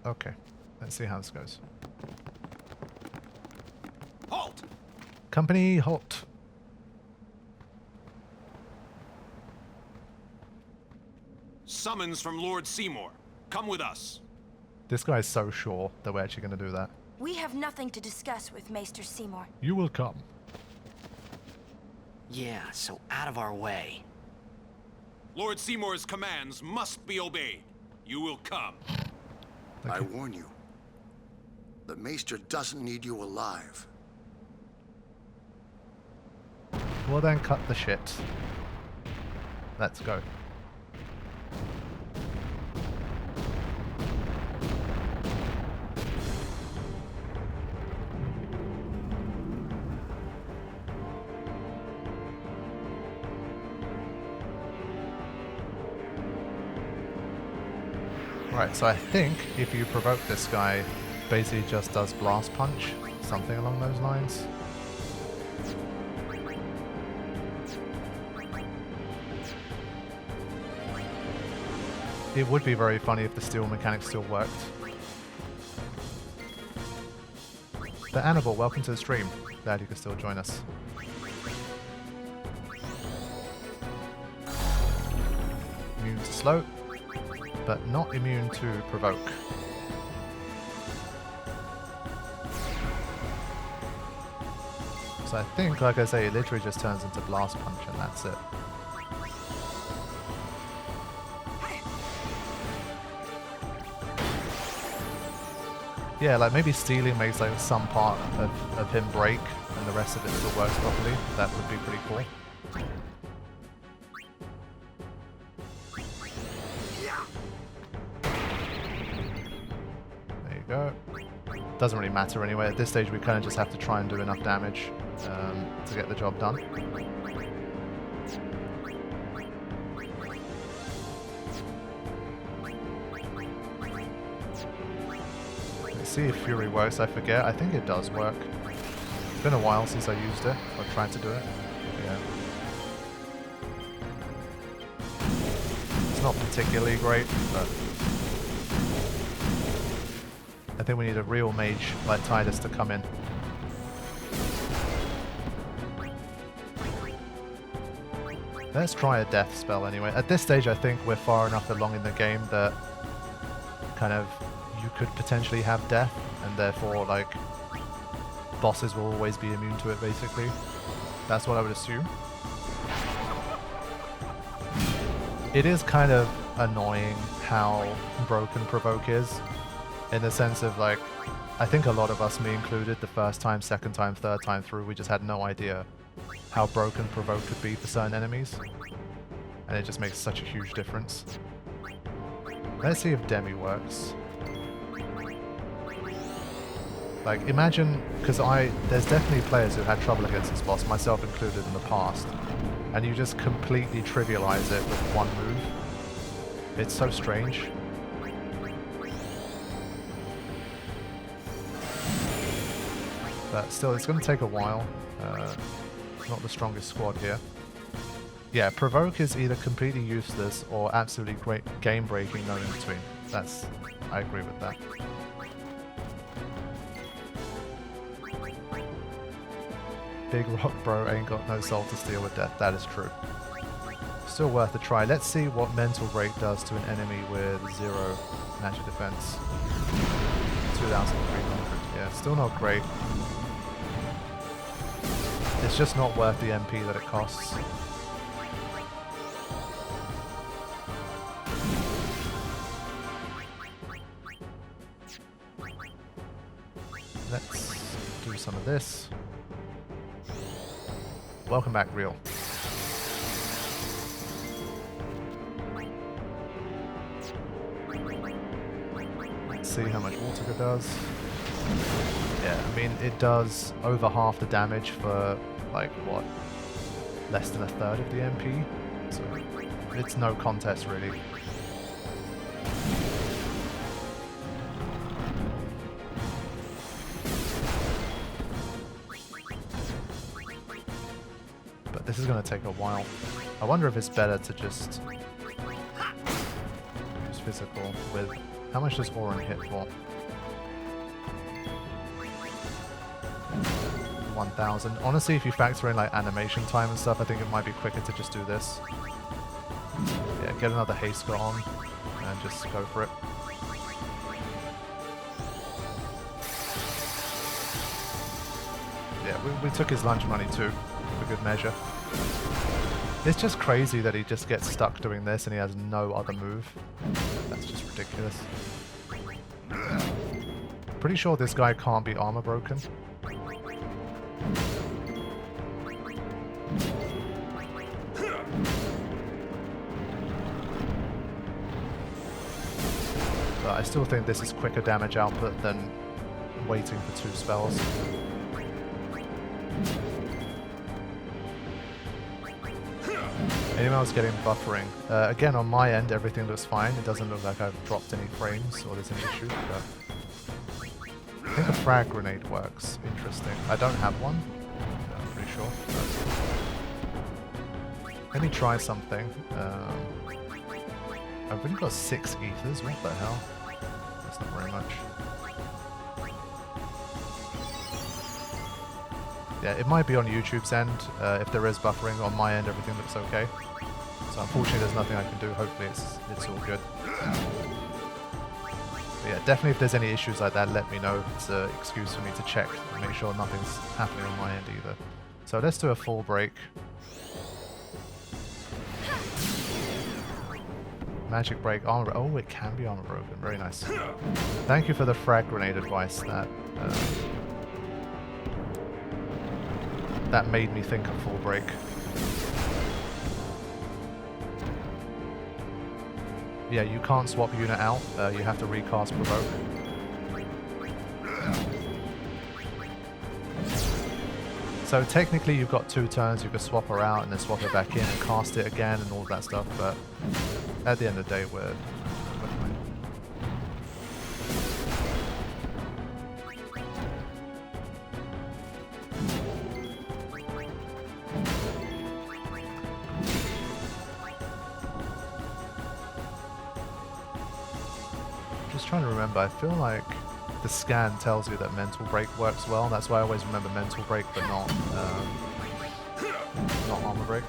Okay, let's see how this goes. Halt! Company, halt. Summons from Lord Seymour. Come with us. This guy's so sure that we're actually going to do that. We have nothing to discuss with Maester Seymour. You will come. Yeah, so out of our way. Lord Seymour's commands must be obeyed. You will come. Okay. I warn you. The Maester doesn't need you alive. Well then, cut the shit. Let's go. Right, so I think if you provoke this guy, basically just does blast punch, something along those lines. It would be very funny if the steel mechanic still worked. But Annabelle, welcome to the stream. Glad you could still join us. Immune to slow, but not immune to provoke. So I think, like I say, it literally just turns into blast punch and that's it. Yeah, like maybe stealing makes like some part of him break and the rest of it still works properly. That would be pretty cool. There you go. Doesn't really matter anyway. At this stage we kind of just have to try and do enough damage to get the job done. See if Fury works, I forget. I think it does work. It's been a while since I used it, or tried to do it. Yeah. It's not particularly great, but I think we need a real mage like Titus to come in. Let's try a death spell anyway. At this stage I think we're far enough along in the game that kind of you could potentially have death, and therefore, like, bosses will always be immune to it, basically. That's what I would assume. It is kind of annoying how broken Provoke is, in the sense of, like, I think a lot of us, me included, the first time, second time, third time through, we just had no idea how broken Provoke could be for certain enemies. And it just makes such a huge difference. Let's see if Demi works. Like, imagine, because there's definitely players who had trouble against this boss, myself included in the past, and you just completely trivialize it with one move. It's so strange. But still, it's going to take a while. Not the strongest squad here. Yeah, Provoke is either completely useless or absolutely great game-breaking, no in between. I agree with that. Big Rock Bro ain't got no soul to steal with death. That is true. Still worth a try. Let's see what Mental Break does to an enemy with 0 magic defense. 2,300. Yeah, still not great. It's just not worth the MP that it costs. Let's do some of this. Welcome back, Real. Let's see how much Water does. Yeah, I mean, it does over half the damage for, like, what? Less than a third of the MP? So, it's no contest, really. This is going to take a while. I wonder if it's better to just use physical with How much does Orin hit for? 1,000. Honestly, if you factor in like animation time and stuff, I think it might be quicker to just do this. Yeah, get another haste got on and just go for it. Yeah, we took his lunch money too, for good measure. It's just crazy that he just gets stuck doing this and he has no other move. That's just ridiculous. Pretty sure this guy can't be armor broken. But I still think this is quicker damage output than waiting for 2 spells. Anyone else getting buffering? Again, on my end, everything looks fine. It doesn't look like I've dropped any frames or there's any issue, but I think a frag grenade works. Interesting. I don't have one, I'm pretty sure. But let me try something. I've only got 6 ethers. What the hell? That's not very much. Yeah, it might be on YouTube's end. If there is buffering, on my end everything looks okay. So unfortunately there's nothing I can do. Hopefully it's all good. But yeah, definitely if there's any issues like that, let me know. It's an excuse for me to check and make sure nothing's happening on my end either. So let's do a full break. Magic break, armor. Oh, it can be armor broken. Very nice. Thank you for the frag grenade advice. That made me think of full break. Yeah, you can't swap unit out. You have to recast provoke. So technically you've got 2 turns. You could swap her out and then swap her back in and cast it again and all of that stuff. But at the end of the day, we're fine. Trying to remember, I feel like the scan tells you that mental break works well. That's why I always remember mental break, but not armor break.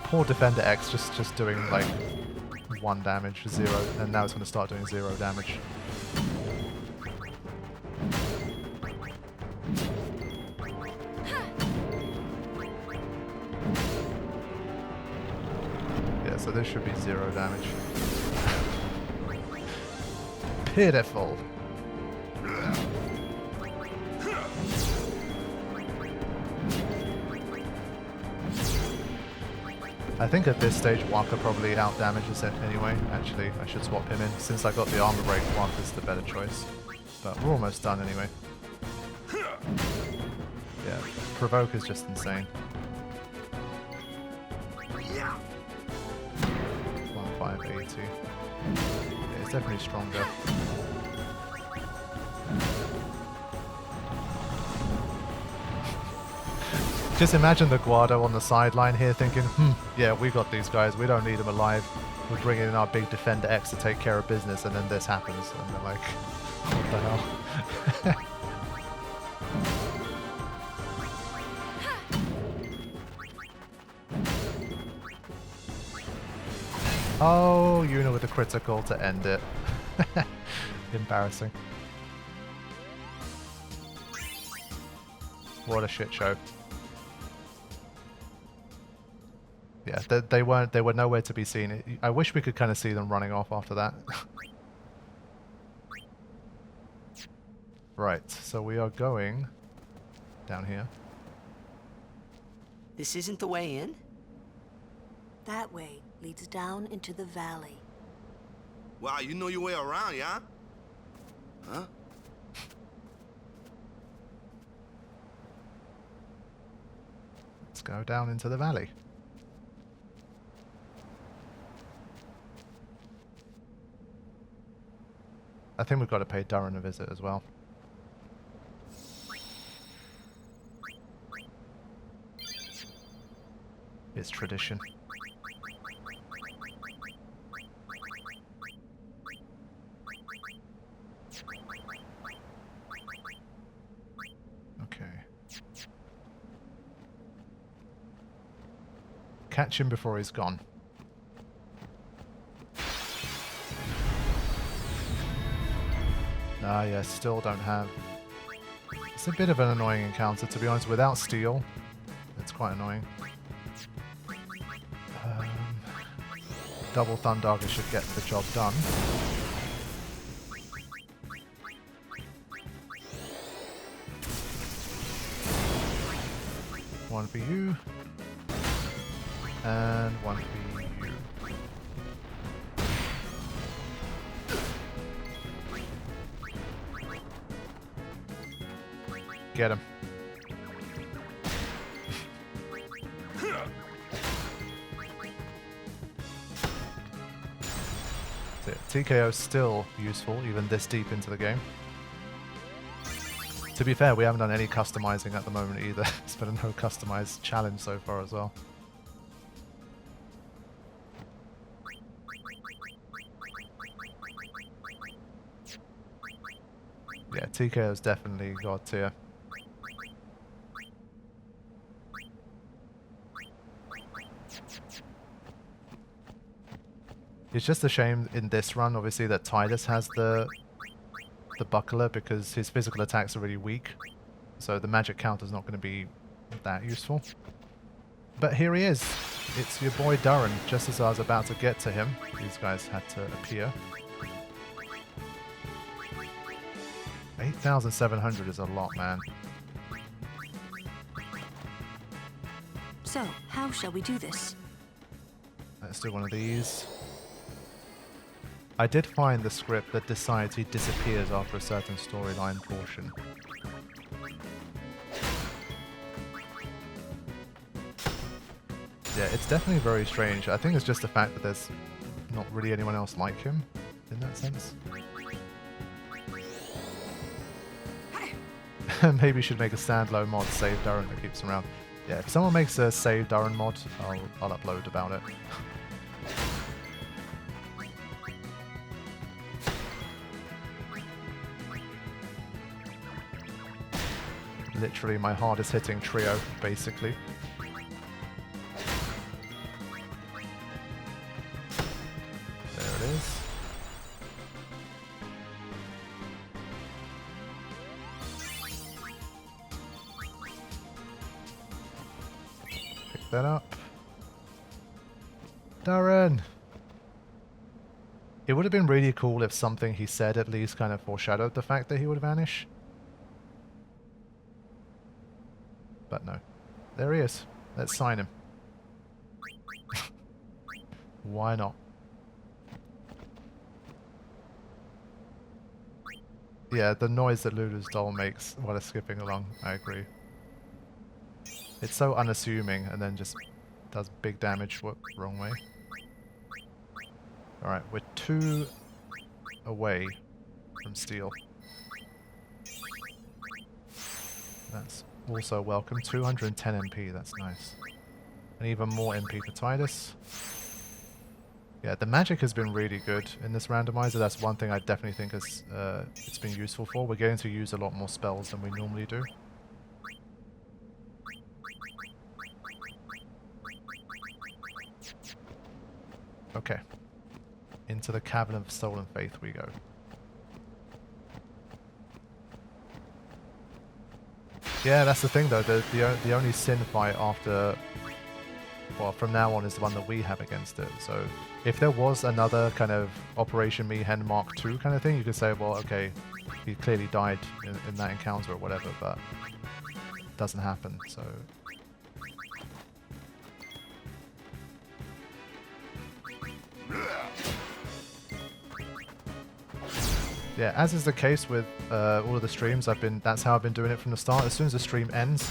Poor Defender X just doing like 1 damage, 0, and now it's going to start doing 0 damage. So this should be 0 damage. Pitiful. I think at this stage Waka probably out damages it anyway. Actually, I should swap him in. Since I got the armor break, Waka's the better choice. But we're almost done anyway. Yeah, provoke is just insane. 580. Yeah, it's definitely stronger. Just imagine the Guado on the sideline here thinking, yeah, we got these guys, we don't need them alive. We're bringing in our big Defender X to take care of business, and then this happens, and they're like, what the hell? Oh, Yuna with a critical to end it. Embarrassing. What a shit show. Yeah, they were nowhere to be seen. I wish we could kind of see them running off after that. Right, so we are going down here. This isn't the way in? That way leads down into the valley. Wow, you know your way around, yeah? Huh? Let's go down into the valley. I think we've got to pay Durran a visit as well. It's tradition. Okay. Catch him before he's gone. Ah, yeah, still don't have... It's a bit of an annoying encounter, to be honest. Without steel, it's quite annoying. Double Thundogger should get the job done. One for you. And one for you. Get him. TKO is still useful, even this deep into the game. To be fair, we haven't done any customizing at the moment either. It's been a no customized challenge so far as well. Yeah, TKO's definitely god tier. It's just a shame in this run, obviously, that Titus has the buckler because his physical attacks are really weak. So the magic counter's not going to be that useful. But here he is. It's your boy Duran. Just as I was about to get to him, these guys had to appear. 8,700 is a lot, man. So, how shall we do this? Let's do one of these. I did find the script that decides he disappears after a certain storyline portion. Yeah, it's definitely very strange. I think it's just the fact that there's not really anyone else like him in that sense. Maybe you should make a standalone mod, Save Duran, that keeps him around. Yeah, if someone makes a Save Duran mod, I'll upload about it. Literally my hardest hitting trio, basically. There it is. Pick that up. Duran! It would have been really cool if something he said at least kind of foreshadowed the fact that he would vanish. But no. There he is. Let's sign him. Why not? Yeah, the noise that Lulu's doll makes while it's skipping along, I agree. It's so unassuming and then just does big damage. Whoop, wrong way. Alright, we're 2 away from steel. That's also welcome. 210 MP, that's nice. And even more MP for Titus. Yeah, the magic has been really good in this randomizer. That's one thing I definitely think has it's been useful for. We're going to use a lot more spells than we normally do. Okay. Into the Cavern of Stolen Faith we go. Yeah, that's the thing though. The only sin fight after, well, from now on is the one that we have against it. So if there was another kind of Operation Mayhem Mark II kind of thing, you could say, well, okay, he clearly died in that encounter or whatever, but it doesn't happen. So yeah, as is the case with all of the streams, that's how I've been doing it from the start. As soon as the stream ends,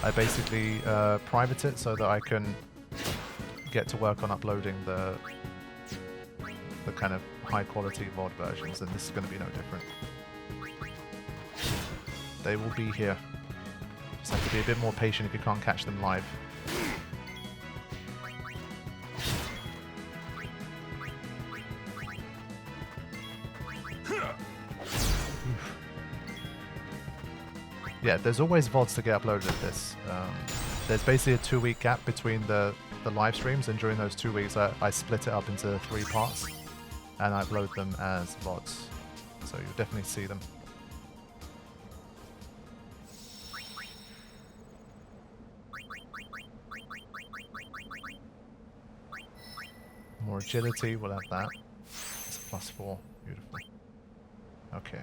I basically private it so that I can get to work on uploading the kind of high quality VOD versions, and this is going to be no different. They will be here. Just have to be a bit more patient if you can't catch them live. Yeah, there's always VODs to get uploaded at this. There's basically a 2-week gap between the live streams, and during those 2 weeks I split it up into 3 parts and I upload them as VODs. So you'll definitely see them. More agility, we'll have that. It's a +4. Beautiful. Okay.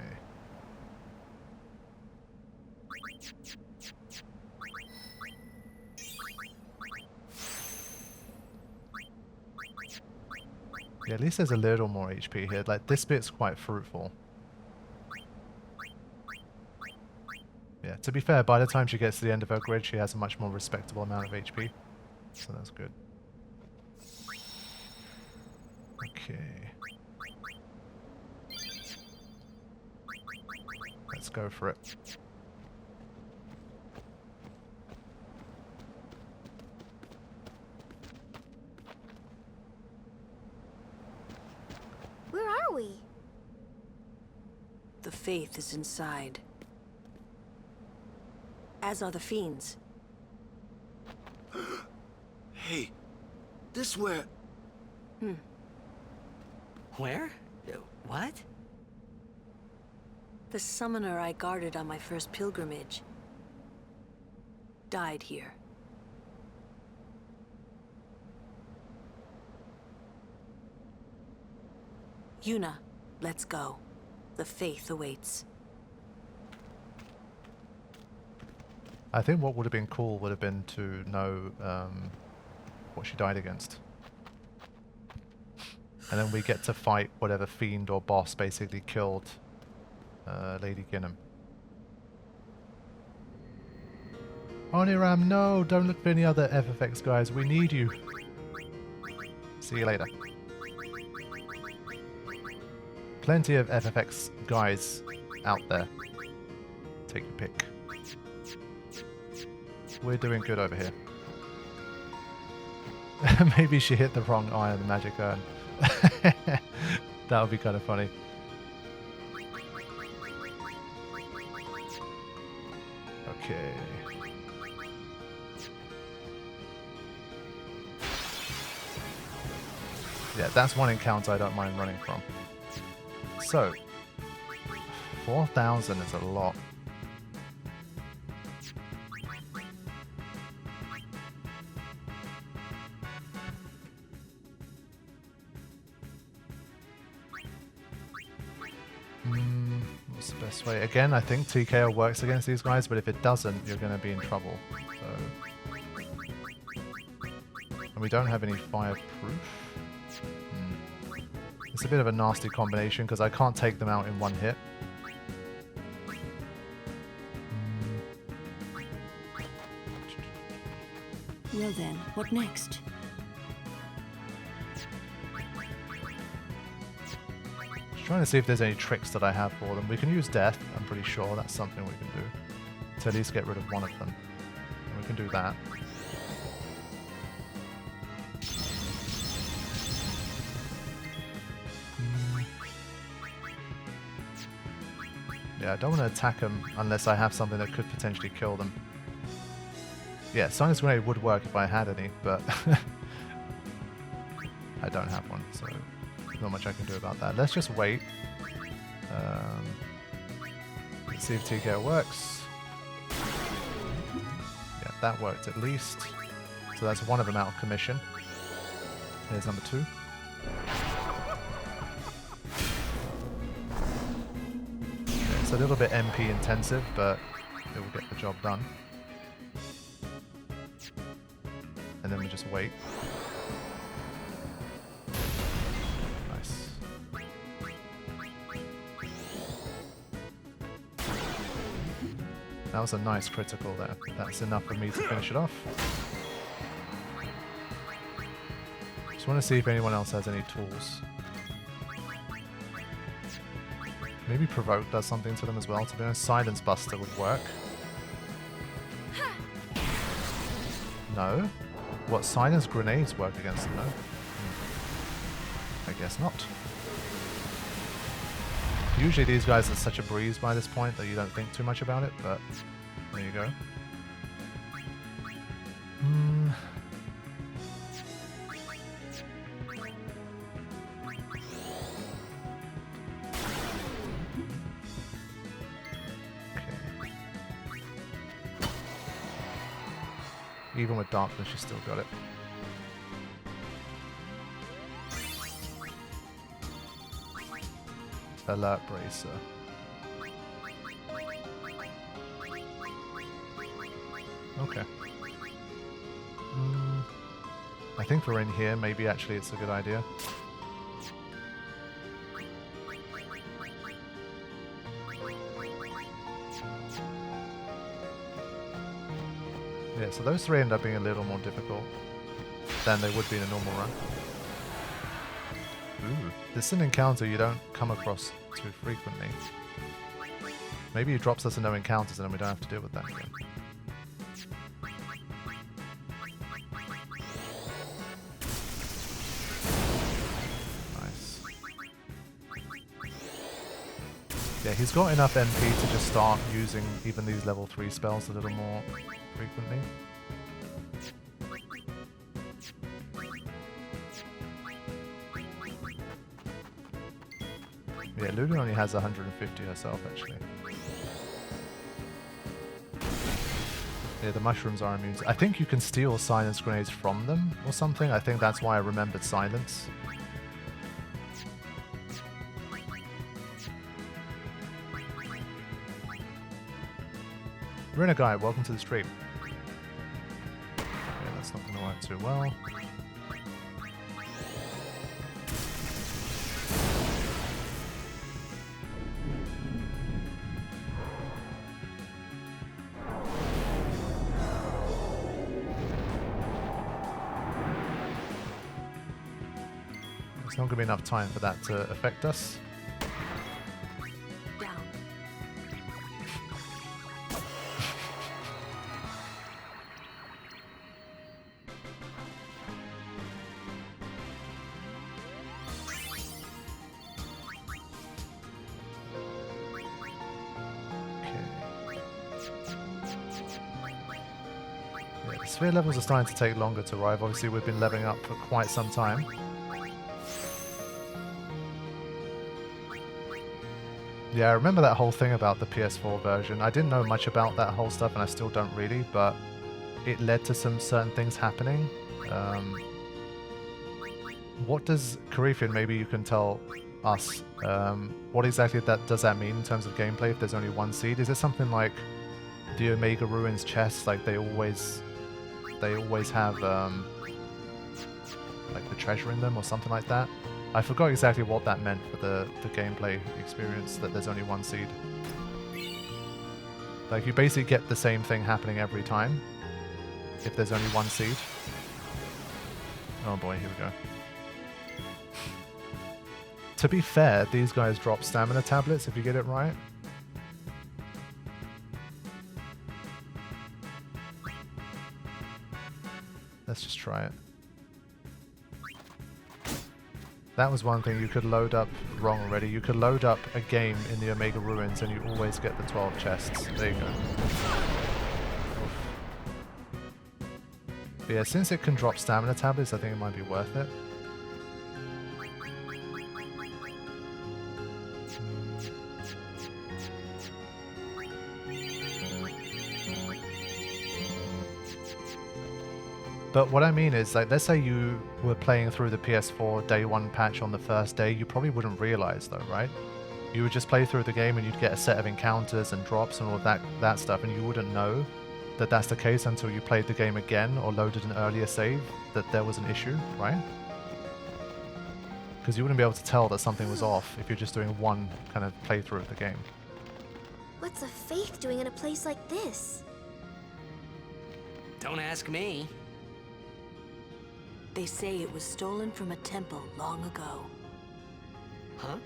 Yeah, at least there's a little more HP here. Like, this bit's quite fruitful. Yeah, to be fair, by the time she gets to the end of her grid, she has a much more respectable amount of HP. So that's good. Okay. Let's go for it. Where are we? The faith is inside. As are the fiends. Hey, this where... Where? What? The summoner I guarded on my first pilgrimage died here. Yuna, let's go. The faith awaits. I think what would have been cool would have been to know what she died against. And then we get to fight whatever fiend or boss basically killed Lady Ginham. Oniram, no! Don't look for any other FFX guys. We need you. See you later. Plenty of FFX guys out there. Take your pick. We're doing good over here. Maybe she hit the wrong eye on the magic urn. That would be kind of funny. Okay. Yeah, that's one encounter I don't mind running from. So, 4,000 is a lot. What's the best way? Again, I think TKO works against these guys, but if it doesn't, you're going to be in trouble. So, and we don't have any fireproof. It's a bit of a nasty combination because I can't take them out in one hit. Well then, what next? Just trying to see if there's any tricks that I have for them. We can use death, I'm pretty sure that's something we can do. To at least get rid of one of them. And we can do that. Yeah, I don't want to attack them unless I have something that could potentially kill them. Yeah, Sinus Grenade would work if I had any, but I don't have one, so not much I can do about that. Let's just wait. Let's see if TKO works. Yeah, that worked at least. So that's one of them out of commission. Here's number 2. It's a little bit MP intensive, but it will get the job done. And then we just wait. Nice. That was a nice critical there. That's enough for me to finish it off. Just want to see if anyone else has any tools. Maybe Provoke does something to them as well, to be honest. Silence Buster would work. No? What, Silence Grenades work against them? No? I guess not. Usually these guys are such a breeze by this point that you don't think too much about it, but there you go. Even with darkness, you still got it. Alert bracer. Okay. I think we're in here. Maybe actually it's a good idea. Yeah, so those three end up being a little more difficult than they would be in a normal run. Ooh, this is an encounter you don't come across too frequently. Maybe he drops us a no encounters and then we don't have to deal with that again. Nice. Yeah, he's got enough MP to just start using even these level 3 spells a little more frequently. Yeah, Lulu only has 150 herself, actually. Yeah, the mushrooms are immune to... I think you can steal silence grenades from them or something. I think that's why I remembered silence. Guy, welcome to the stream. Yeah, that's not going to work too well. There's not going to be enough time for that to affect us. Down. Yeah, the sphere levels are starting to take longer to arrive. Obviously, we've been leveling up for quite some time. Yeah, I remember that whole thing about the PS4 version. I didn't know much about that whole stuff, and I still don't really, but it led to some certain things happening. What does Carithian, maybe you can tell us, what exactly does that mean in terms of gameplay if there's only one seed? Is it something like the Omega Ruins chests, like they always have like the treasure in them or something like that? I forgot exactly what that meant for the gameplay experience, that there's only one seed. Like, you basically get the same thing happening every time if there's only one seed. Oh boy, here we go. To be fair, these guys drop stamina tablets if you get it right. Let's just try it. That was one thing you could load up wrong already. You could load up a game in the Omega Ruins and you always get the 12 chests. There you go. But yeah, since it can drop stamina tablets, I think it might be worth it. But what I mean is, like, let's say you were playing through the PS4 day 1 patch on the first day, you probably wouldn't realize though, right? You would just play through the game and you'd get a set of encounters and drops and all of that stuff, and you wouldn't know that that's the case until you played the game again or loaded an earlier save that there was an issue, right? Because you wouldn't be able to tell that something was off if you're just doing one kind of playthrough of the game. What's a faith doing in a place like this? Don't ask me. They say it was stolen from a temple long ago. Huh?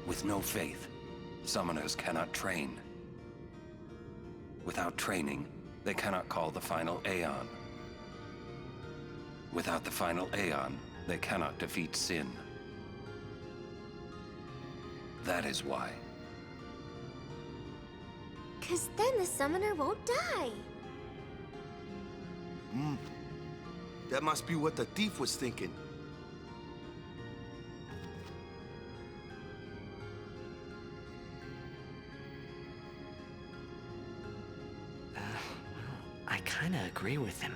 With no faith, summoners cannot train. Without training, they cannot call the final Aeon. Without the final Aeon, they cannot defeat sin. That is why. 'Cause then the summoner won't die. That must be what the thief was thinking. I kinda agree with him.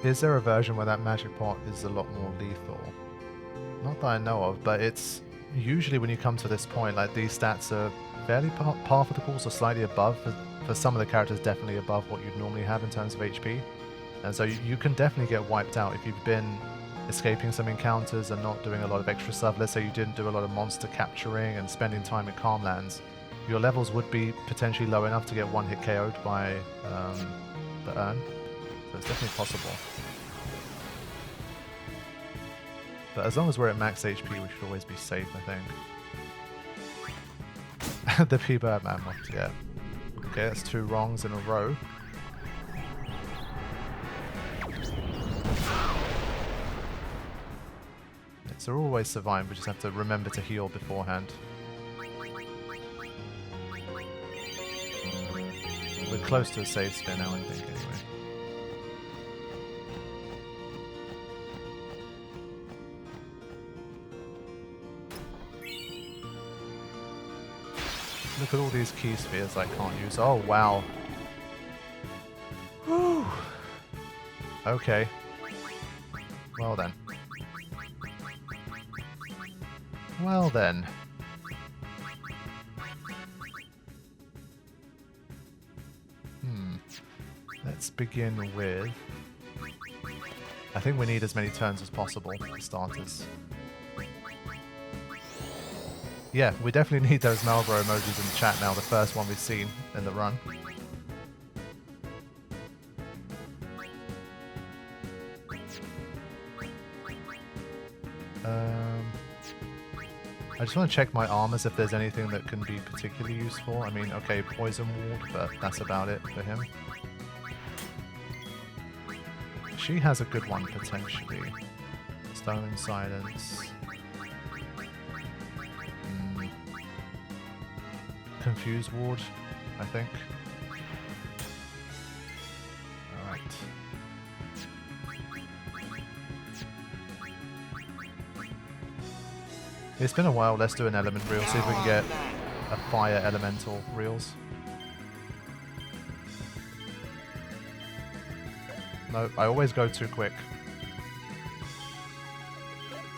Is there a version where that magic pot is a lot more lethal? Not that I know of, but it's usually when you come to this point, like these stats are fairly par for the course or slightly above. For some of the characters, definitely above what you'd normally have in terms of HP. And so you can definitely get wiped out if you've been escaping some encounters and not doing a lot of extra stuff. Let's say you didn't do a lot of monster capturing and spending time in Calmlands. Your levels would be potentially low enough to get one hit KO'd by the urn. So it's definitely possible. But as long as we're at max HP, we should always be safe, I think. The P-Bird man wants to get. Okay, that's 2 wrongs in a row. So we're always surviving, we just have to remember to heal beforehand. We're close to a save spin now, I think, anyway. Look at all these key spheres I can't use. Oh, wow. Whew. Okay. Well then. Well then. Let's begin with... I think we need as many turns as possible for starters. Yeah, we definitely need those Marlboro emojis in the chat now, the first one we've seen in the run. I just want to check my armors if there's anything that can be particularly useful. I mean, okay, Poison Ward, but that's about it for him. She has a good one, potentially. Stone Silence. Confuse Ward, I think. Alright. It's been a while, let's do an element reel, see if we can get a fire elemental reels. No, I always go too quick.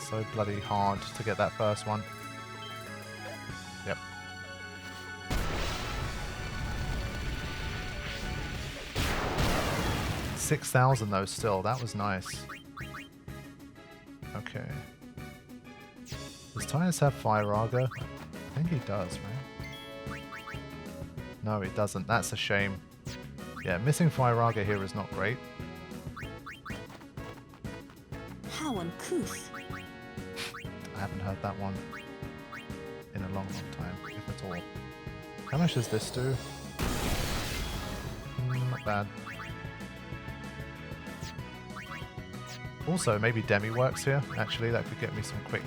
So bloody hard to get that first one. Yep. $6,000 though still, that was nice. Okay. Does Titus have Fire Arga? I think he does, right? No, he doesn't. That's a shame. Yeah, missing Fire Arga here is not great. How uncouth. I haven't heard that one in a long, long time, if at all. How much does this do? Not bad. Also, maybe Demi works here. Actually, that could get me some quick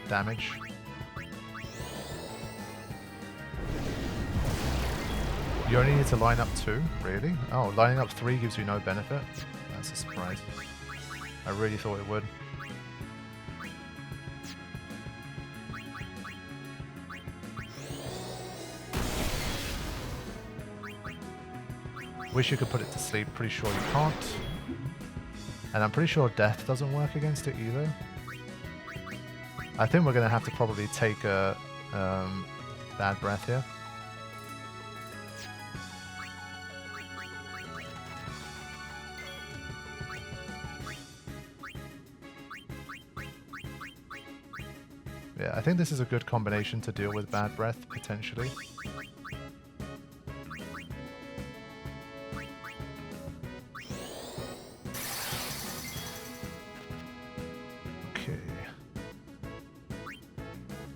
damage. You only need to line up 2? Really? Oh, lining up 3 gives you no benefit? That's a surprise. I really thought it would. Wish you could put it to sleep. Pretty sure you can't. And I'm pretty sure death doesn't work against it either. I think we're going to have to probably take a bad breath here. Yeah, I think this is a good combination to deal with bad breath, potentially.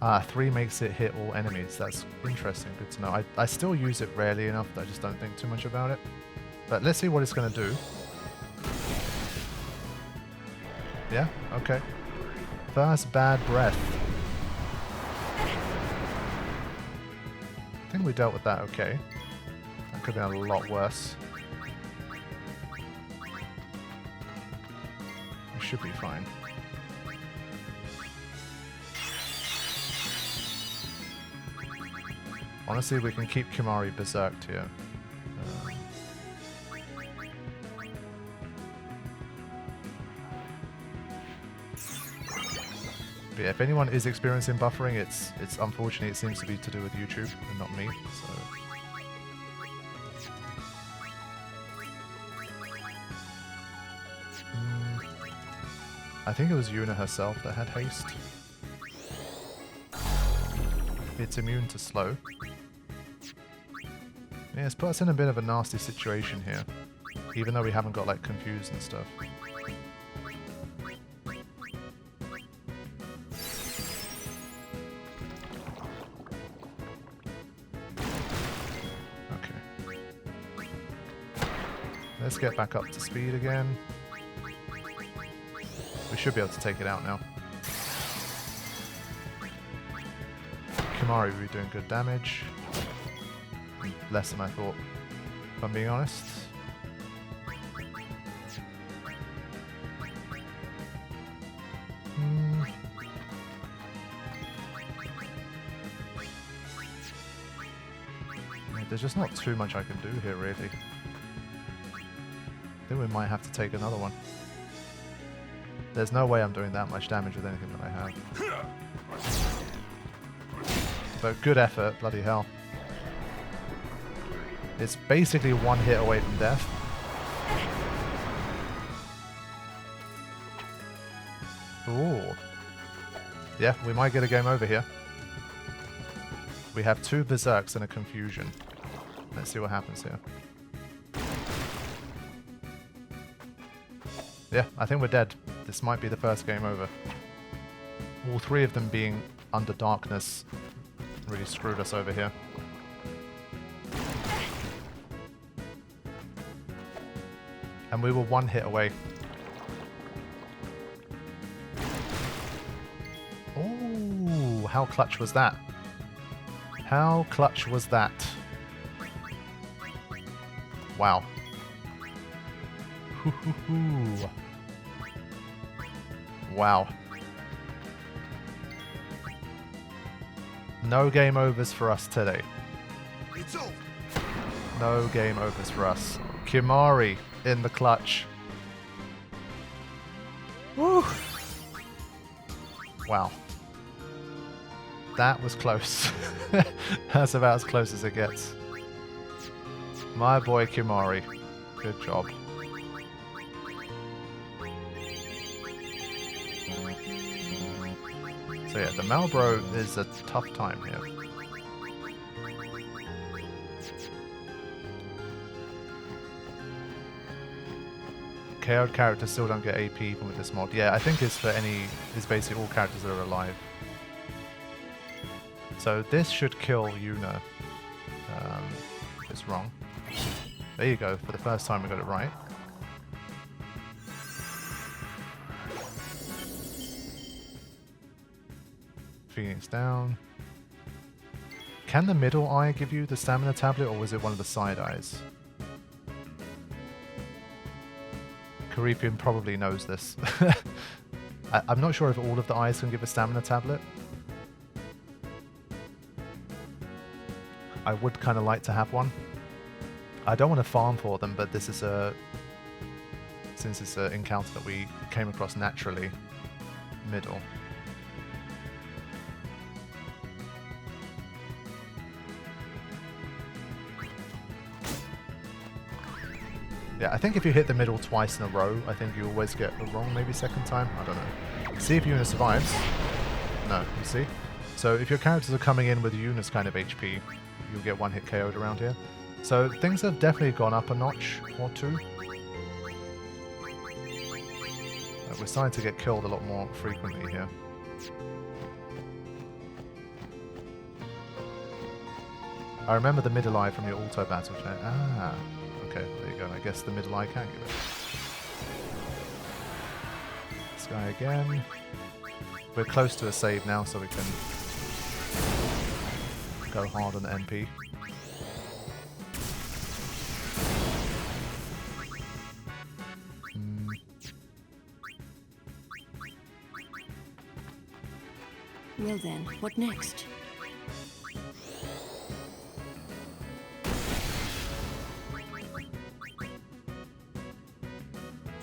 Ah, 3 makes it hit all enemies. That's interesting. Good to know. I still use it rarely enough that I just don't think too much about it. But let's see what it's going to do. Yeah? Okay. First bad breath. I think we dealt with that okay. That could have been a lot worse. We should be fine. Honestly, we can keep Kimari berserked here. But yeah, if anyone is experiencing buffering, it's unfortunately it seems to be to do with YouTube and not me. So. I think it was Yuna herself that had haste. It's immune to slow. Yeah, it's put us in a bit of a nasty situation here, even though we haven't got like confused and stuff. Okay. Let's get back up to speed again. We should be able to take it out now. Kimari will be doing good damage. Less than I thought, if I'm being honest. There's just not too much I can do here, really. I think we might have to take another one. There's no way I'm doing that much damage with anything that I have. But good effort, bloody hell. It's basically one hit away from death. Ooh. Yeah, we might get a game over here. We have 2 berserks and a confusion. Let's see what happens here. Yeah, I think we're dead. This might be the first game over. All 3 of them being under darkness really screwed us over here. And we were 1 hit away. Oh, how clutch was that? How clutch was that? Wow. Hoo-hoo-hoo. Wow. No game overs for us today. It's over. No game overs for us. Kimari in the clutch. Woo! Wow. That was close. That's about as close as it gets. My boy Kimari. Good job. So yeah, the Malbro is a tough time here. KO'd characters still don't get AP even with this mod. Yeah, I think it's for it's basically all characters that are alive. So this should kill Yuna. If it's wrong. There you go, for the first time we got it right. Phoenix down. Can the middle eye give you the stamina tablet, or was it one of the side eyes? Caripian probably knows this. I'm not sure if all of the eyes can give a stamina tablet. I would kind of like to have one. I don't want to farm for them, but this is since it's an encounter that we came across naturally, middle. Yeah, I think if you hit the middle twice in a row, I think you always get the wrong maybe second time. I don't know. See if Yuna survives. No, you see? So if your characters are coming in with Yuna's kind of HP, you'll get 1 hit KO'd around here. So things have definitely gone up a notch or 2. We're starting to get killed a lot more frequently here. I remember the middle eye from your auto battle chat. Ah, okay, there you go. I guess the middle eye can give it. This guy again. We're close to a save now, so we can go hard on the NP. Well then, what next?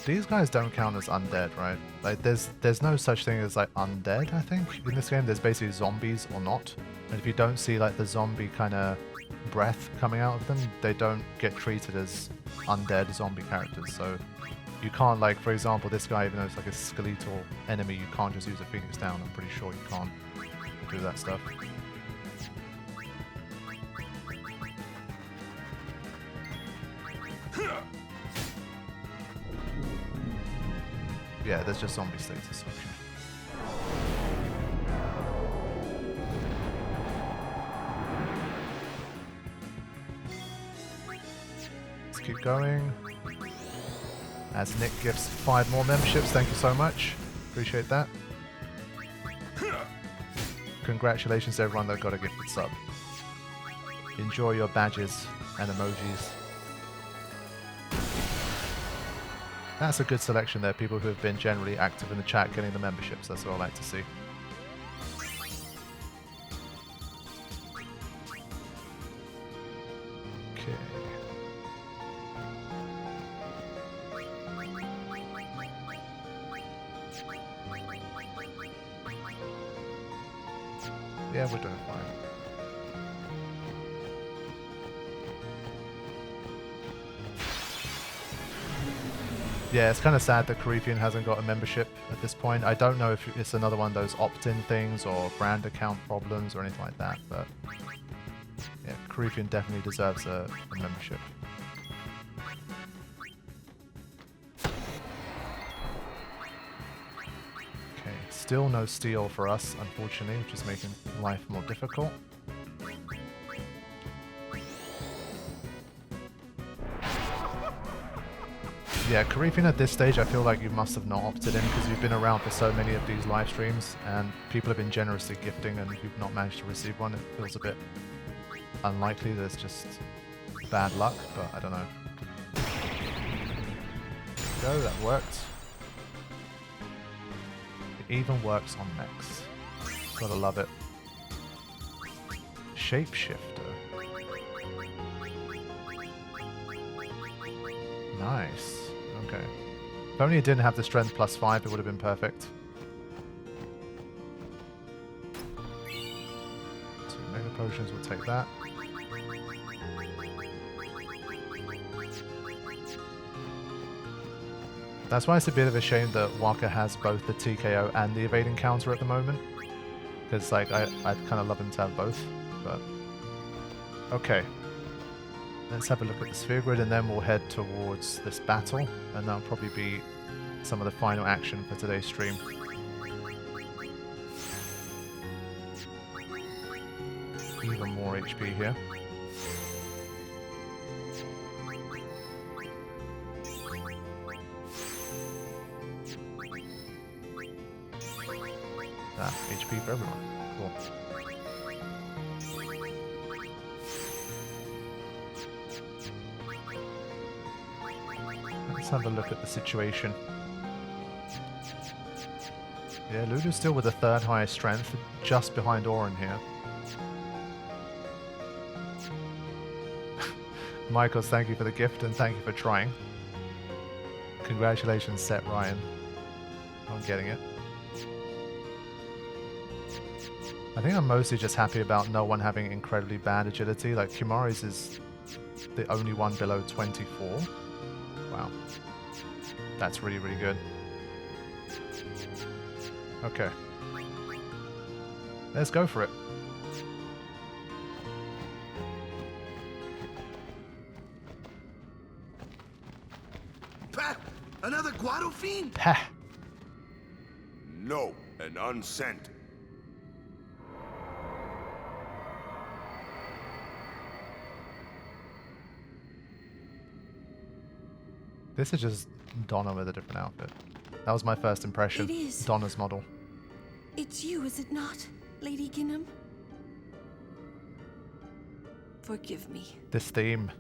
These guys don't count as undead, right? Like, there's no such thing as like undead, I think. In this game, there's basically zombies or not. And if you don't see like the zombie kind of breath coming out of them, they don't get treated as undead zombie characters. So you can't, like, for example, this guy, even though it's like a skeletal enemy, you can't just use a Phoenix Down. I'm pretty sure you can't do that stuff. Yeah, there's just zombie status, okay. Let's keep going. As Nick gifts 5 more memberships, thank you so much. Appreciate that. Congratulations to everyone that got a gifted sub. Enjoy your badges and emojis. That's a good selection there, people who have been generally active in the chat getting the memberships, that's what I like to see. Okay. Yeah, we're doing fine. Yeah, it's kind of sad that Carithian hasn't got a membership at this point. I don't know if it's another one of those opt-in things or brand account problems or anything like that, but yeah, Carithian definitely deserves a membership. Okay, still no steel for us, unfortunately, which is making life more difficult. Yeah, Carithian at this stage, I feel like you must have not opted in because you've been around for so many of these live streams and people have been generously gifting and you've not managed to receive one. It feels a bit unlikely that it's just bad luck, but I don't know. There we go, that worked. It even works on mechs. Gotta love it. Shapeshifter. Nice. Okay. If only it didn't have the strength +5, it would have been perfect. 2 mega potions, we'll take that. That's why it's a bit of a shame that Waka has both the TKO and the evading counter at the moment. Because like I'd kind of love him to have both, but okay. Let's have a look at the sphere grid and then we'll head towards this battle, and that'll probably be some of the final action for today's stream. Even more HP here. That HP for everyone. Cool. Let's have a look at the situation. Yeah, Lulu's still with the 3rd highest strength, just behind Orin here. Michaels, thank you for the gift and thank you for trying. Congratulations, Set Ryan, on getting it. I think I'm mostly just happy about no one having incredibly bad agility. Like, Kimari's is the only one below 24. Wow. That's really, really good. Okay. Let's go for it. Pah! Another Guado fiend? Pah! No, an unsent. This is just Donna with a different outfit. That was my first impression. It is. Donna's model. It's you, is it not, Lady Ginham? Forgive me. This theme.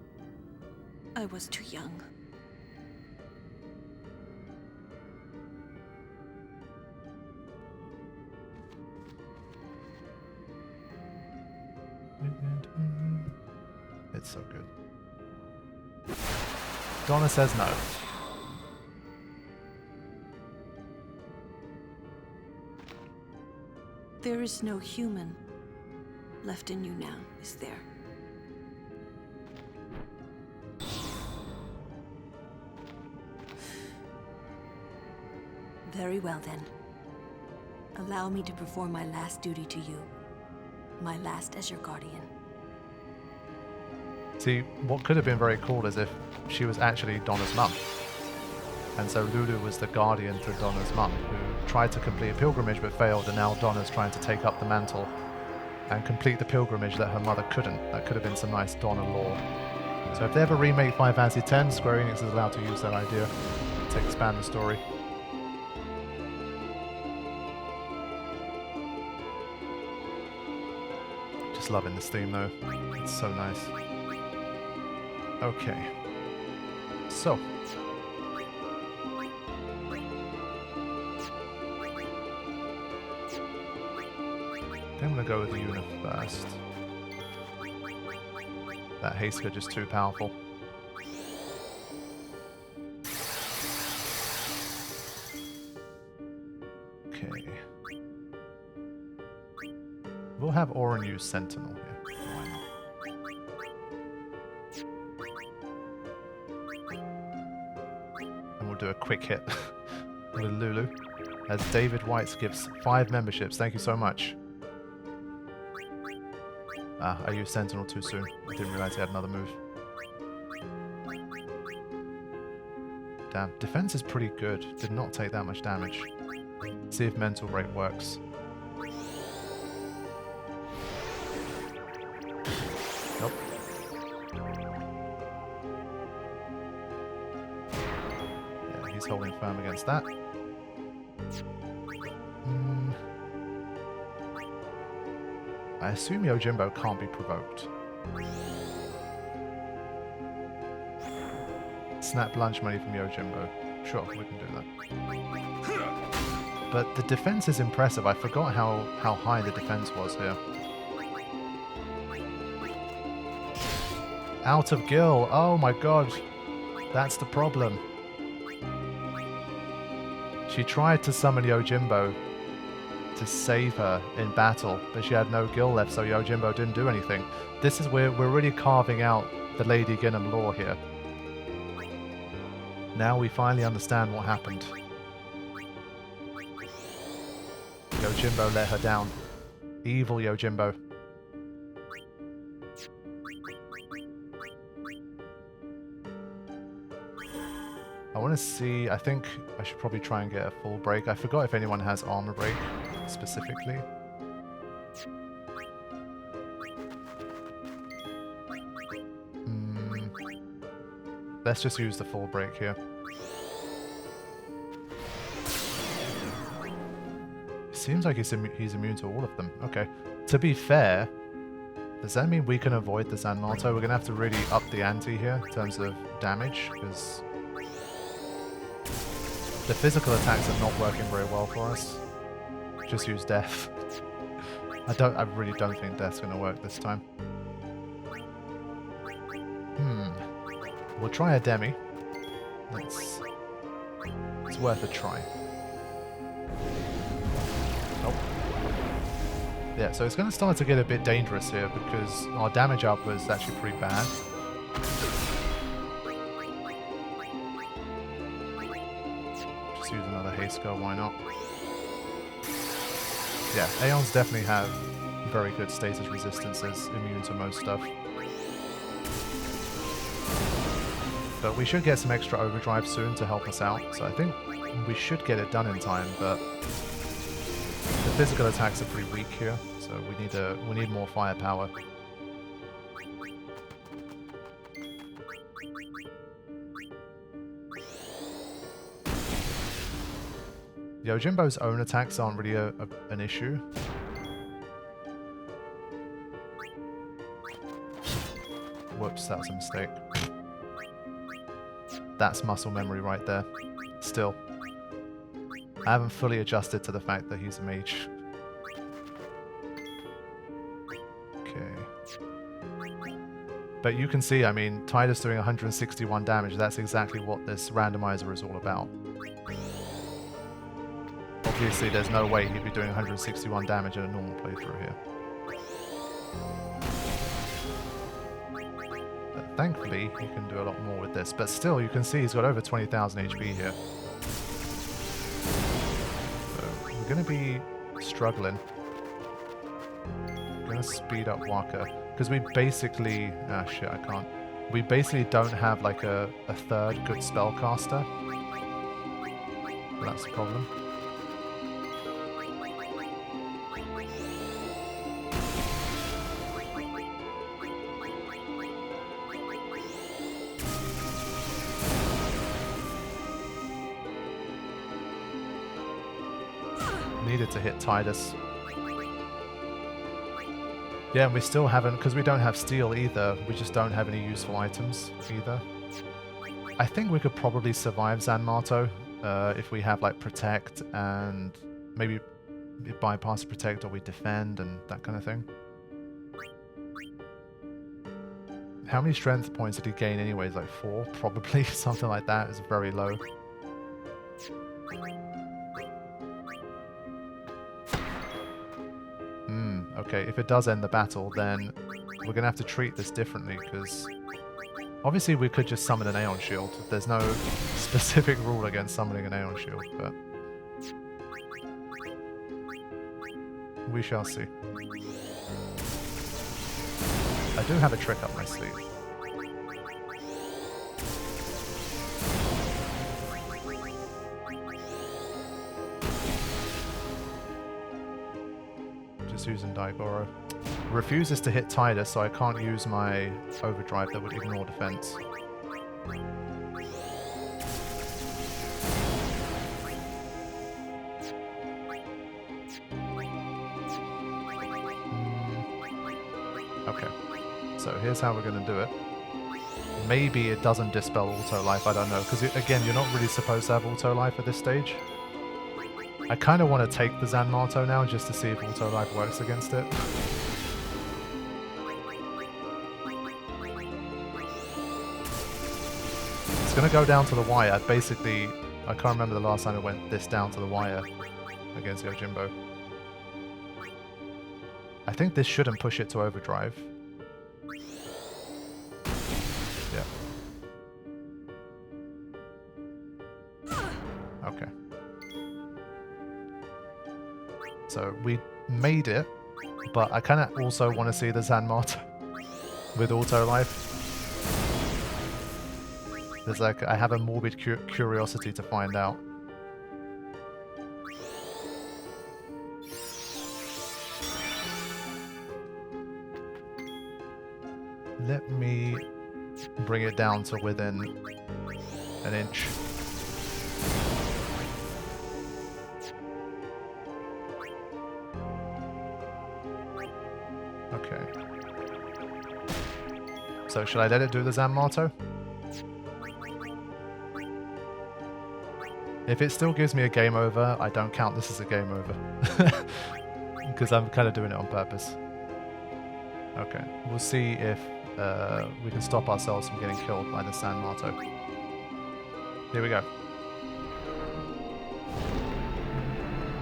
I was too young. It's so good. Donna says no. There is no human left in you now, is there? Very well then. Allow me to perform my last duty to you. My last as your guardian. See, what could have been very cool is if she was actually Donna's mum. And so Lulu was the guardian to Donna's mum, who tried to complete a pilgrimage but failed, and now Donna's trying to take up the mantle and complete the pilgrimage that her mother couldn't. That could have been some nice Donna lore. So if they ever remake Final Fantasy X, Square Enix is allowed to use that idea to expand the story. Just loving this theme though. It's so nice. Okay. So. I'm gonna go with the Una first. That haste could just too powerful. Okay. We'll have Orin use Sentinel here. Why not? And we'll do a quick hit with Lulu. As David White gives 5 memberships. Thank you so much. Ah, I used Sentinel too soon. I didn't realize he had another move. Damn, defense is pretty good. Did not take that much damage. See if mental rate works. Nope. Yeah, he's holding firm against that. I assume Yojimbo can't be provoked. Snap lunch money from Yojimbo. Sure, we can do that. But the defense is impressive. I forgot how high the defense was here. Out of Gil. Oh my god. That's the problem. She tried to summon Yojimbo to save her in battle, but she had no Gil left, so Yojimbo didn't do anything. This is where we're really carving out the Lady Ginham lore here. Now we finally understand what happened. Yojimbo let her down. Evil Yojimbo. I want to see, I think I should probably try and get a full break. I forgot if anyone has armor break specifically. Let's just use the full break here. Seems like he's immune to all of them. Okay. To be fair, does that mean we can avoid the Zanmato? We're going to have to really up the ante here in terms of damage, because the physical attacks are not working very well for us. Just use Death. I really don't think Death's going to work this time. We'll try a Demi. It's worth a try. Nope. Yeah, so it's going to start to get a bit dangerous here because our damage up was actually pretty bad. Just use another haste go, why not? Yeah, Aeons definitely have very good status resistances, immune to most stuff. But we should get some extra overdrive soon to help us out, so I think we should get it done in time, but the physical attacks are pretty weak here, so we need more firepower. Yojimbo's own attacks aren't really an issue. Whoops, that was a mistake. That's muscle memory right there. Still. I haven't fully adjusted to the fact that he's a mage. Okay. But you can see, I mean, Tidus doing 161 damage, that's exactly what this randomizer is all about. Obviously, there's no way he'd be doing 161 damage in a normal playthrough here. But thankfully, he can do a lot more with this. But still, you can see he's got over 20,000 HP here. So, we're going to be struggling. I'm going to speed up Waka. Because we basically... Ah, shit, I can't. We basically don't have, like, a third good spellcaster. That's the problem. Needed to hit Tidus. Yeah, and we still haven't, because we don't have steel either, we just don't have any useful items either. I think we could probably survive Zanmato if we have like protect and maybe bypass protect or we defend and that kind of thing. How many strength points did he gain anyways? Like 4? Probably, something like that. It's very low. Okay, if it does end the battle, then we're going to have to treat this differently, because obviously we could just summon an Aeon Shield. There's no specific rule against summoning an Aeon Shield, but we shall see. I do have a trick up my sleeve. Using Daigoro. Refuses to hit Tidus, so I can't use my overdrive that would ignore defense. Okay, so here's how we're going to do it. Maybe it doesn't dispel auto life, I don't know, because again, you're not really supposed to have auto life at this stage. I kind of want to take the Zanmato now just to see if auto life works against it. It's going to go down to the wire. Basically, I can't remember the last time it went this down to the wire against Yojimbo. I think this shouldn't push it to overdrive. Yeah. Okay. So we made it, but I kind of also want to see the Zanmato with auto life. There's like, I have a morbid curiosity to find out. Let me bring it down to within an inch. Okay. So should I let it do the Zanmato? If it still gives me a game over, I don't count this as a game over. Because I'm kind of doing it on purpose. Okay, we'll see if we can stop ourselves from getting killed by the Zanmato. Here we go.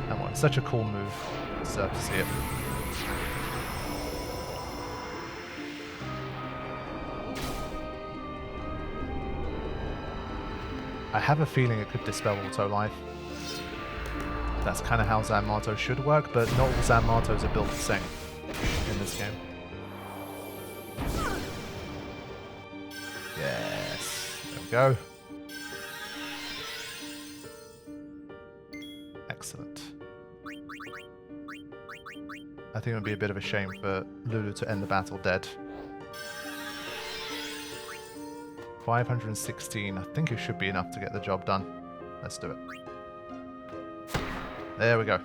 And what? Such a cool move. Deserve to see it. I have a feeling it could dispel auto life. That's kind of how Zanmato should work, but not all Zanmatos are built the same in this game. Yes, there we go. Excellent. I think it would be a bit of a shame for Lulu to end the battle dead. 516. I think it should be enough to get the job done. Let's do it. There we go.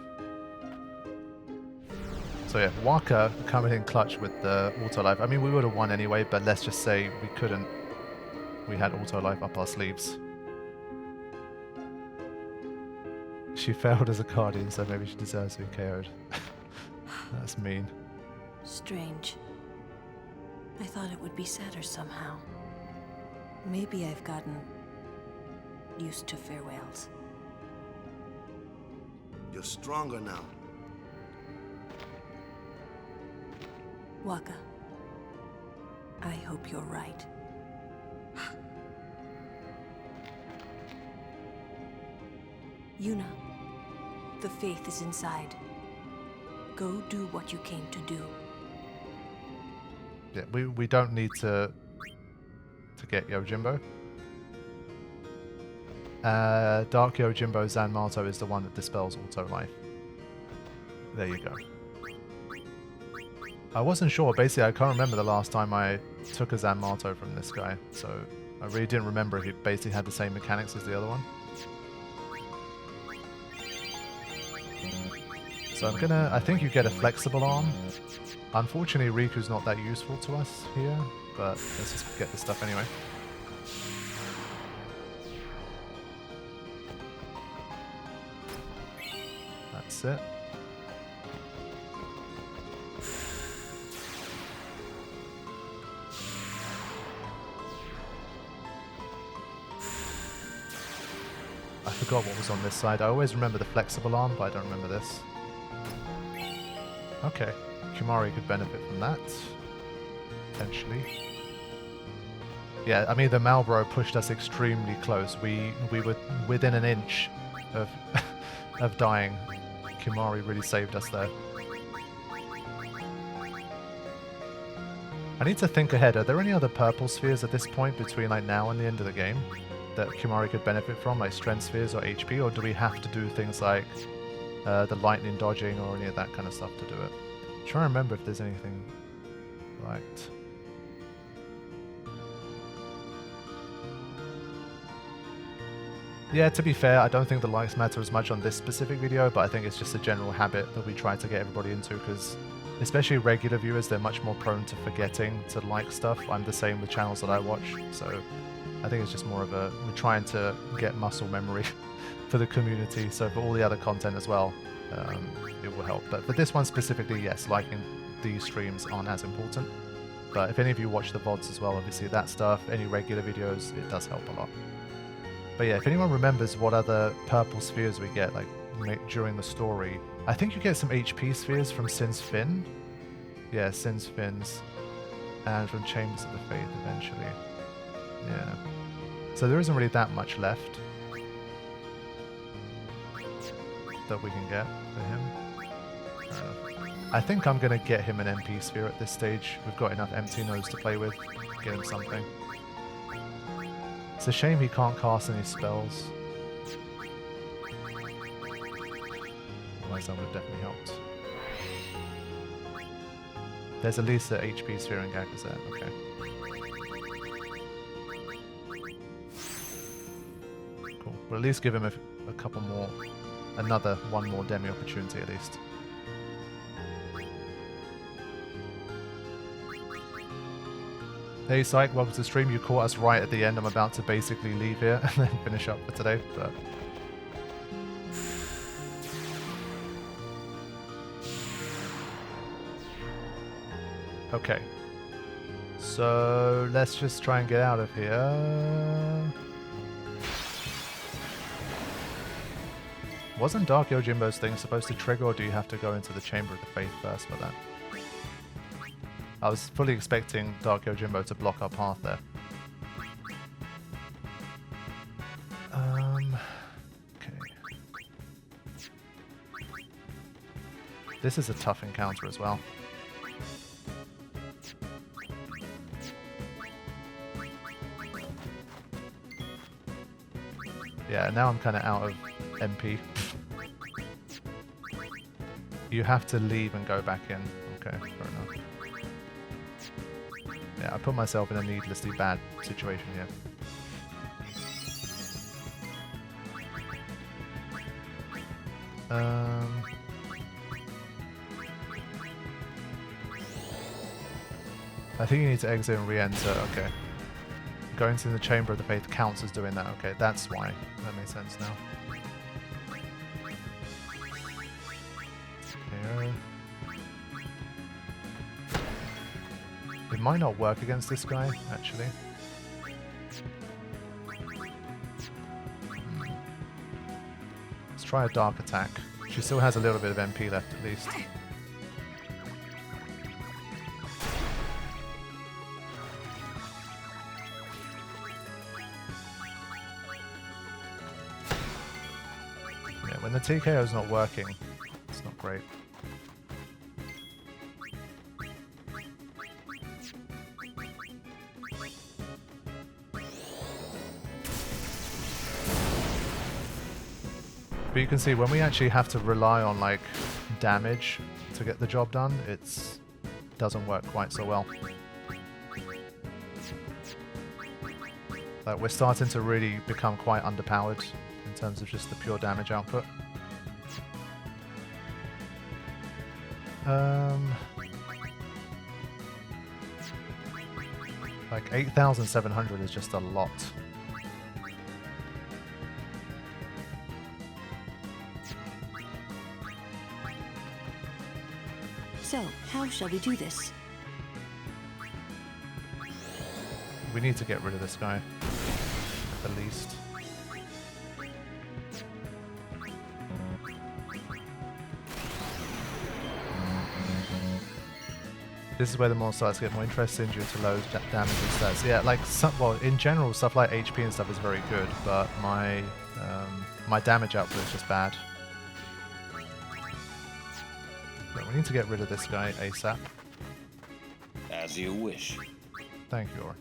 So yeah, Waka coming in clutch with the auto life. I mean, we would have won anyway, but let's just say we couldn't. We had auto life up our sleeves. She failed as a guardian, so maybe she deserves to be KO'd. That's mean. Strange. I thought it would be sadder somehow. Maybe I've gotten used to farewells. You're stronger now. Waka, I hope you're right. Yuna, the faith is inside. Go do what you came to do. Yeah, we don't need to get Yojimbo. Dark Yojimbo Zanmato is the one that dispels auto life. There you go. I wasn't sure. Basically, I can't remember the last time I took a Zanmato from this guy, so I really didn't remember if he basically had the same mechanics as the other one. So I think you get a flexible arm. Unfortunately, Riku's not that useful to us here, but let's just get the stuff anyway. That's it. I forgot what was on this side. I always remember the flexible arm, but I don't remember this. Okay, Kimahri could benefit from that, potentially. Yeah, I mean, the Malboro pushed us extremely close. We were within an inch of of dying. Kimahri really saved us there. I need to think ahead. Are there any other purple spheres at this point between like now and the end of the game that Kimahri could benefit from, like strength spheres or HP, or do we have to do things like the lightning dodging or any of that kind of stuff to do it? I'm trying to remember if there's anything right. Yeah, to be fair, I don't think the likes matter as much on this specific video, but I think it's just a general habit that we try to get everybody into, because especially regular viewers, they're much more prone to forgetting to like stuff. I'm the same with channels that I watch, so I think it's just more of a, we're trying to get muscle memory for the community, so for all the other content as well, it will help. But for this one specifically, yes, liking these streams aren't as important. But if any of you watch the VODs as well, obviously that stuff, any regular videos, it does help a lot. But yeah, if anyone remembers what other purple spheres we get, like during the story, I think you get some HP spheres from Sin's Fin. Yeah, Sin's Fins. And from Chambers of the Faith eventually. Yeah. So there isn't really that much left that we can get for him. I think I'm going to get him an MP sphere at this stage. We've got enough empty nodes to play with. Get him something. It's a shame he can't cast any spells. Otherwise that would have definitely helped. There's at least an HP sphere in Gagazet. Okay. Cool. We'll at least give him a couple more, one more demi opportunity at least. Hey Psych, welcome to the stream. You caught us right at the end. I'm about to basically leave here and then finish up for today, but okay. So let's just try and get out of here. Wasn't Dark Yojimbo's thing supposed to trigger, or do you have to go into the Chamber of the Faith first for that? I was fully expecting Dark Yojimbo to block our path there. Okay. This is a tough encounter as well. Yeah, now I'm kind of out of MP. You have to leave and go back in. Okay, fair enough. Yeah, I put myself in a needlessly bad situation here. I think you need to exit and re-enter. Okay. Going to the Chamber of the Faith counts as doing that. Okay, that's why. That makes sense now. Here. It might not work against this guy, actually. Let's try a dark attack. She still has a little bit of MP left, at least. Yeah, when the TKO is not working, it's not great. But you can see when we actually have to rely on like damage to get the job done, it doesn't work quite so well. Like we're starting to really become quite underpowered in terms of just the pure damage output. Like 8,700 is just a lot. So, how shall we do this? We need to get rid of this guy, at least. This is where the more starts to get more interesting due to low damage and stats. Yeah, like well, in general, stuff like HP and stuff is very good, but my my damage output is just bad. But we need to get rid of this guy ASAP. As you wish. Thank you, Ori.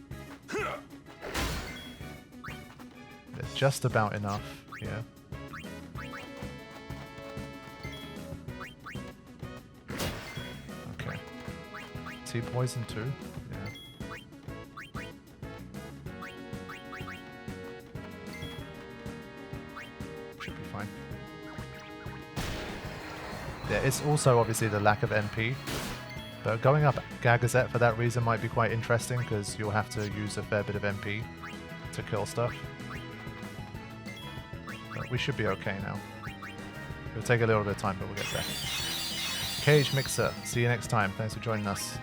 It's just about enough, yeah. Okay. Is he poison too? Yeah. Should be fine. Yeah, it's also obviously the lack of MP. But going up Gagazette for that reason might be quite interesting because you'll have to use a fair bit of MP to kill stuff. But we should be okay now. It'll take a little bit of time, but we'll get there. Cage Mixer, see you next time. Thanks for joining us.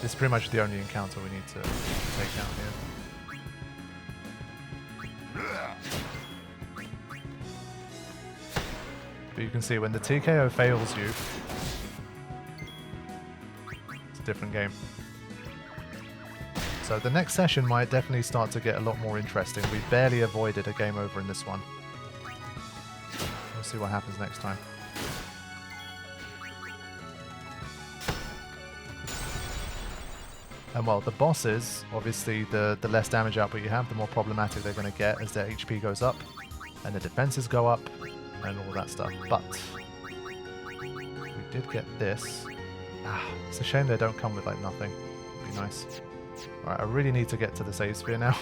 This is pretty much the only encounter we need to take out here. But you can see when the TKO fails you, it's a different game. So the next session might definitely start to get a lot more interesting. We barely avoided a game over in this one. We'll see what happens next time. And well, the bosses, obviously the less damage output you have, the more problematic they're going to get as their HP goes up and the defenses go up and all that stuff. But we did get this. It's a shame they don't come with like nothing. It'd be nice. Alright, I really need to get to the save sphere now.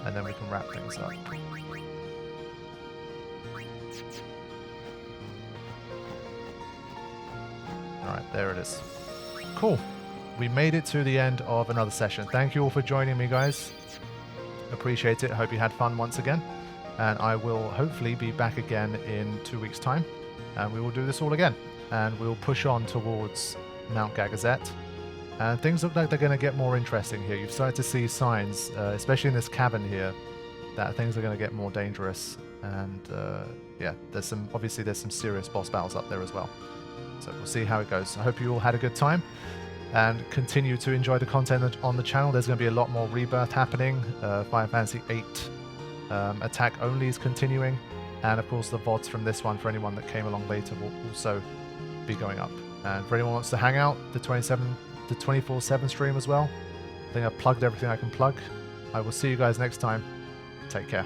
And then we can wrap things up. Alright, there it is. Cool. We made it to the end of another session. Thank you all for joining me, guys. Appreciate it. Hope you had fun once again. And I will hopefully be back again in 2 weeks' time. And we will do this all again. And we'll push on towards Mount Gagazette. And things look like they're going to get more interesting here. You've started to see signs, especially in this cabin here, that things are going to get more dangerous. And yeah, obviously there's some serious boss battles up there as well. So we'll see how it goes. I hope you all had a good time and continue to enjoy the content on the channel. There's going to be a lot more Rebirth happening. Final Fantasy VIII attack only is continuing. And of course the VODs from this one for anyone that came along later will also be going up. And for anyone who wants to hang out, the 24/7 stream as well. I think I've plugged everything I can plug. I will see you guys next time. Take care.